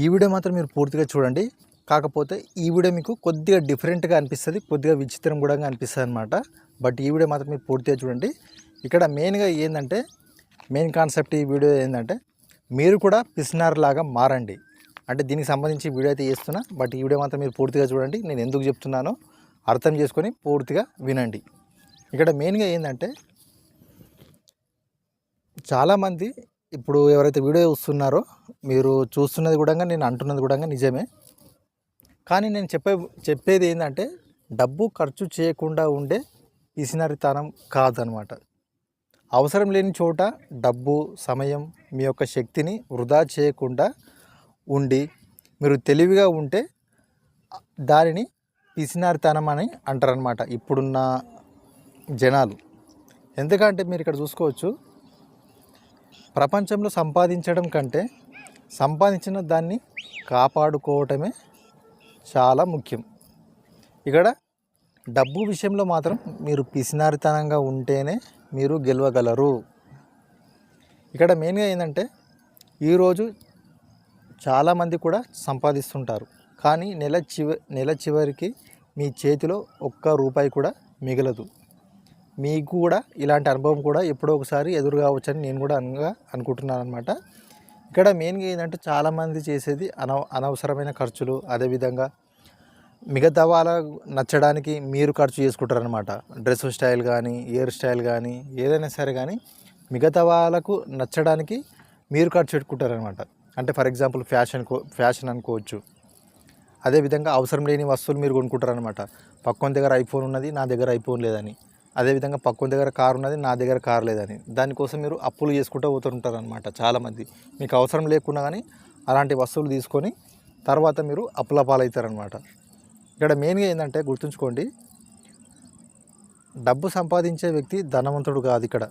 ఈ వీడియో మాత్రం మీరు పూర్తిగా చూడండి. కాకపోతే ఈ వీడియో మీకు కొద్దిగా డిఫరెంట్‌గా అనిపిస్తది. కొద్దిగా విచిత్రం కూడా అనిపిస్తదనమాట. బట్ ఈ వీడియో మాత్రం మీరు పూర్తిగా చూడండి. ఇక్కడ మెయిన్‌గా ఏందంటే, మెయిన్ కాన్సెప్ట్ ఈ వీడియో ఏందంటే, మీరు కూడా పిసినారిలాగా మారండి. అంటే దీనికి సంబంధించి వీడియో అయితే చేస్తున్నా. బట్ ఈ వీడియో మాత్రం మీరు పూర్తిగా చూడండి. నేను ఎందుకు చెప్తున్నానో అర్థం చేసుకొని పూర్తిగా వినండి. ఇక్కడ మెయిన్‌గా ఏందంటే, చాలామంది ఇప్పుడు ఎవరైతే వీడియో చూస్తున్నారో, మీరు చూస్తున్నది కూడా నేను అంటున్నది కూడా నిజమే. కానీ నేను చెప్పేది ఏంటంటే, డబ్బు ఖర్చు చేయకుండా ఉండే పిసినారితనం కాదనమాట. అవసరం లేని చోట డబ్బు, సమయం, మీ యొక్క శక్తిని వృధా చేయకుండా ఉండి మీరు తెలివిగా ఉంటే దానిని పిసినారితనం అని అంటారనమాట ఇప్పుడున్న జనాలు. ఎందుకంటే మీరు ఇక్కడ చూసుకోవచ్చు, ప్రపంచంలో సంపాదించడం కంటే సంపాదించిన దాన్ని కాపాడుకోవటమే చాలా ముఖ్యం. ఇక్కడ డబ్బు విషయంలో మాత్రం మీరు పిసినారితనంగా ఉంటేనే మీరు గెలవగలరు. ఇక్కడ మెయిన్గా ఏంటంటే, ఈరోజు చాలామంది కూడా సంపాదిస్తుంటారు, కానీ నెల చివరికి మీ చేతిలో ఒక్క రూపాయి కూడా మిగలదు. మీకు కూడా ఇలాంటి అనుభవం కూడా ఎప్పుడో ఒకసారి ఎదురు కావచ్చని నేను కూడా అనుకుంటున్నాను అనమాట. ఇక్కడ మెయిన్గా ఏంటంటే, చాలామంది చేసేది అనవసరమైన ఖర్చులు. అదేవిధంగా మిగతా వాళ్ళ నచ్చడానికి మీరు ఖర్చు చేసుకుంటారనమాట. డ్రెస్ స్టైల్ కానీ, హెయిర్ స్టైల్ కానీ, ఏదైనా సరే కానీ మిగతా వాళ్ళకు నచ్చడానికి మీరు ఖర్చు పెట్టుకుంటారనమాట. అంటే ఫర్ ఎగ్జాంపుల్ ఫ్యాషన్ అనుకోవచ్చు. అదేవిధంగా అవసరం లేని వస్తువులు మీరు కొనుక్కుంటారనమాట. పక్కన దగ్గర ఐఫోన్ ఉన్నది, నా దగ్గర ఐఫోన్ లేదని. అదేవిధంగా పక్కన దగ్గర కారు ఉన్నది, నా దగ్గర కారు లేదని. దానికోసం మీరు అప్పులు చేసుకుంటూ పోతుంటారనమాట చాలామంది. మీకు అవసరం లేకున్నా కానీ అలాంటి వస్తువులు తీసుకొని తర్వాత మీరు అప్పుల పాలవుతారనమాట. ఇక్కడ మెయిన్గా ఏంటంటే గుర్తుంచుకోండి, డబ్బు సంపాదించే వ్యక్తి ధనవంతుడు కాదు. ఇక్కడ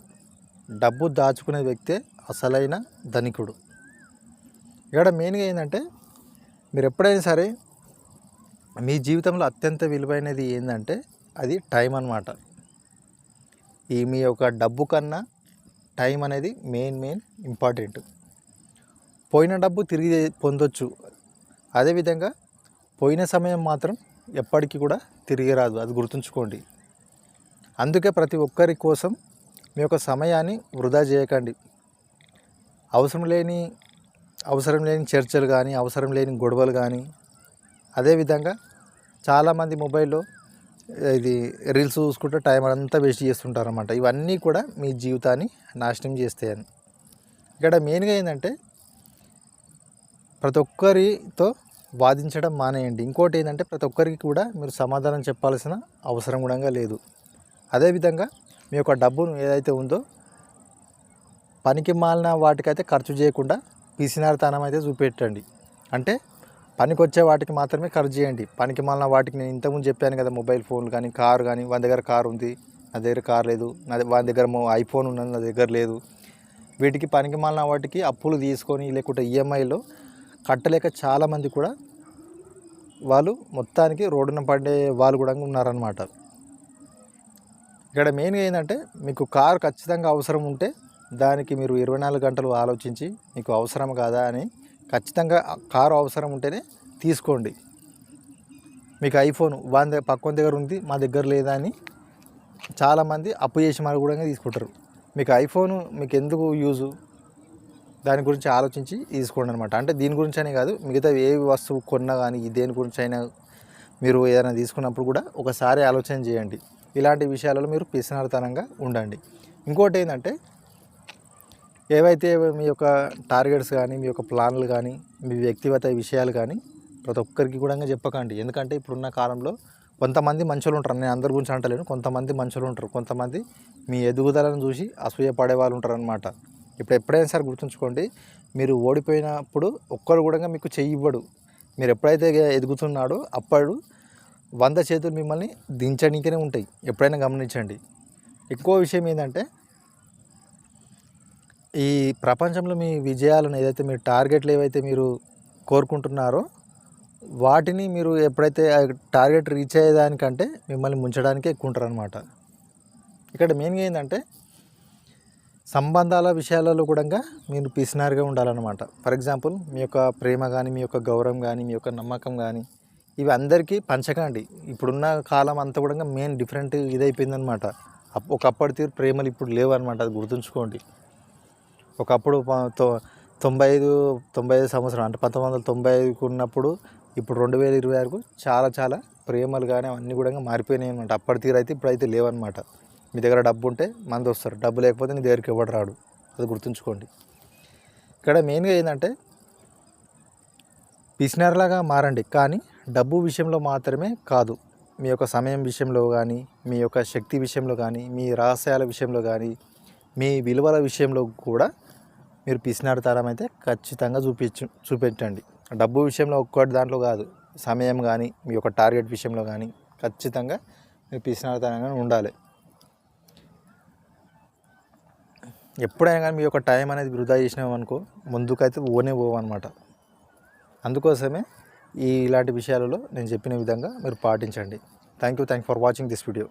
డబ్బు దాచుకునే వ్యక్తే అసలైన ధనికుడు. ఇక్కడ మెయిన్గా ఏంటంటే, మీరు ఎప్పుడైనా సరే మీ జీవితంలో అత్యంత విలువైనది ఏంటంటే అది టైం అన్నమాట. ఈ మీ యొక్క డబ్బు కన్నా టైం అనేది మెయిన్ ఇంపార్టెంట్. పోయిన డబ్బు తిరిగి పొందొచ్చు, అదేవిధంగా పోయిన సమయం మాత్రం ఎప్పటికీ కూడా తిరిగి రాదు. అది గుర్తుంచుకోండి. అందుకే ప్రతి ఒక్కరి కోసం మీ యొక్క సమయాన్ని వృధా చేయకండి. అవసరం లేని చర్చలు కానీ, అవసరం లేని గొడవలు కానీ, అదేవిధంగా చాలామంది మొబైల్లో ఇది రీల్స్ చూసుకుంటూ టైం అంతా వేస్ట్ చేస్తుంటారన్నమాట. ఇవన్నీ కూడా మీ జీవితాన్ని నాశనం చేస్తాయని. ఇక్కడ మెయిన్గా ఏంటంటే, ప్రతి ఒక్కరితో వాదించడం మానేయండి. ఇంకోటి ఏంటంటే, ప్రతి ఒక్కరికి కూడా మీరు సమాధానం చెప్పాల్సిన అవసరం కూడా లేదు. అదేవిధంగా మీ యొక్క డబ్బును ఏదైతే ఉందో పనికి మాలిన వాటికైతే ఖర్చు చేయకుండా పిసినారితనం అయితే చూపెట్టండి. అంటే పనికొచ్చే వాటికి మాత్రమే ఖర్చు చేయండి. పనికి మాలిన వాటికి నేను ఇంతకుముందు చెప్పాను కదా, మొబైల్ ఫోన్లు కానీ, కారు కానీ. వాని దగ్గర కారు ఉంది, నా దగ్గర కారు లేదు. వాని దగ్గర ఐఫోన్ ఉన్నది, నా దగ్గర లేదు. వీటికి పనికి మాలిన వాటికి అప్పులు తీసుకొని లేకుంటే ఈఎంఐలో కట్టలేక చాలామంది కూడా వాళ్ళు మొత్తానికి రోడ్డున పడే వాళ్ళు కూడా ఉన్నారనమాట. ఇక్కడ మెయిన్గా ఏంటంటే, మీకు కారు ఖచ్చితంగా అవసరం ఉంటే దానికి మీరు 24 గంటలు ఆలోచించి మీకు అవసరం కాదా అని ఖచ్చితంగా కారు అవసరం ఉంటేనే తీసుకోండి. మీకు ఐఫోన్ పక్కన దగ్గర ఉంది, మా దగ్గర లేదా అని చాలామంది అప్పు చేసి మరి కూడా తీసుకుంటారు. మీకు ఐఫోను మీకు ఎందుకు యూజు, దాని గురించి ఆలోచించి తీసుకోండి అనమాట. అంటే దీని గురించి అనే కాదు, మిగతా ఏ వస్తువు కొన్నా కానీ దేని గురించి అయినా మీరు ఏదైనా తీసుకున్నప్పుడు కూడా ఒకసారి ఆలోచన చేయండి. ఇలాంటి విషయాలలో మీరు పిసినారితనంగా ఉండండి. ఇంకోటి ఏంటంటే, ఏవైతే మీ యొక్క టార్గెట్స్ కానీ, మీ యొక్క ప్లాన్లు కానీ, మీ వ్యక్తిగత విషయాలు కానీ ప్రతి ఒక్కరికి కూడా చెప్పకండి. ఎందుకంటే ఇప్పుడున్న కాలంలో కొంతమంది మంచోళ్ళు ఉంటారు. నేను అందరి గురించి అంటలేను, కొంతమంది మంచోళ్ళు ఉంటారు. కొంతమంది మీ ఎదుగుదలను చూసి అసూయ పడే వాళ్ళు ఉంటారు అనమాట. ఎప్పుడైనా సరే గుర్తుంచుకోండి, మీరు ఓడిపోయినప్పుడు ఒక్కరు కూడా మీకు చెయ్యి ఇవ్వడు. మీరు ఎప్పుడైతే ఎదుగుతున్నాడో అప్పుడు 100 చేతులు మిమ్మల్ని దించడానికే ఉంటాయి. ఎప్పుడైనా గమనించండి. ఎక్కువ విషయం ఏంటంటే, ఈ ప్రపంచంలో మీ విజయాలను ఏదైతే మీరు టార్గెట్లు ఏవైతే మీరు కోరుకుంటున్నారో వాటిని మీరు ఎప్పుడైతే టార్గెట్ రీచ్ అయ్యేదానికంటే మిమ్మల్ని ముంచడానికే ఎక్కువ ఉంటారు అనమాట. ఇక్కడ మెయిన్గా ఏంటంటే, సంబంధాల విషయాలలో కూడా మీరు పిసినారిగా ఉండాలన్నమాట. ఫర్ ఎగ్జాంపుల్ మీ యొక్క ప్రేమ కానీ, మీ యొక్క గౌరవం కానీ, మీ యొక్క నమ్మకం కానీ ఇవి అందరికీ పంచకండి. ఇప్పుడున్న కాలం అంతా కూడా మెయిన్ డిఫరెంట్ ఇదైపోయిందనమాట. ఒకప్పటి తీరు ప్రేమలు ఇప్పుడు లేవన్నమాట, అది గుర్తుంచుకోండి. ఒకప్పుడు 95 సంవత్సరం అంటే 1995కు ఉన్నప్పుడు ఇప్పుడు 2026కు చాలా ప్రేమలు కానీ అవన్నీ కూడా మారిపోయినాయి అనమాట. అప్పటి తీరు అయితే ఇప్పుడైతే లేవన్నమాట. మీ దగ్గర డబ్బు ఉంటే మంది వస్తారు, డబ్బు లేకపోతే నీ దగ్గరికి ఎవడు రాడు, అది గుర్తుంచుకోండి. ఇక్కడ మెయిన్గా ఏంటంటే పిసినారిలాగా మారండి, కానీ డబ్బు విషయంలో మాత్రమే కాదు, మీ యొక్క సమయం విషయంలో కానీ, మీ యొక్క శక్తి విషయంలో కానీ, మీ రహస్యాల విషయంలో కానీ, మీ విలువల విషయంలో కూడా మీరు పిసినారితనం అయితే ఖచ్చితంగా చూపించండి. డబ్బు విషయంలో ఒక్కటి దాంట్లో కాదు, సమయం కానీ, మీ యొక్క టార్గెట్ విషయంలో కానీ ఖచ్చితంగా మీరు పిసినారితనంగా ఉండాలి. ఎప్పుడైనా కానీ మీ యొక్క టైం అనేది వృధా చేసినామనుకో ముందుకైతే పోవన్నమాట. అందుకోసమే ఇలాంటి విషయాలలో నేను చెప్పిన విధంగా మీరు పాటించండి. Thank you for watching this video.